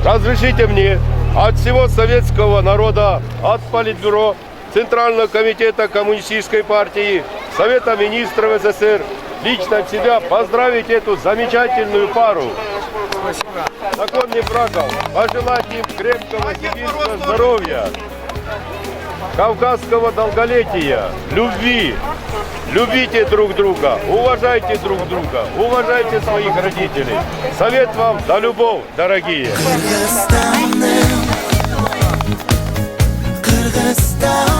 разрешите мне от всего советского народа, от Политбюро, Центрального комитета Коммунистической партии, Совета министров СССР, лично от себя поздравить эту замечательную пару. Спасибо. Законных браков, пожелать им крепкого сибирского здоровья, кавказского долголетия, любви. Любите друг друга, уважайте друг друга, уважайте своих родителей. Совет вам да любовь, дорогие. Кыргызстан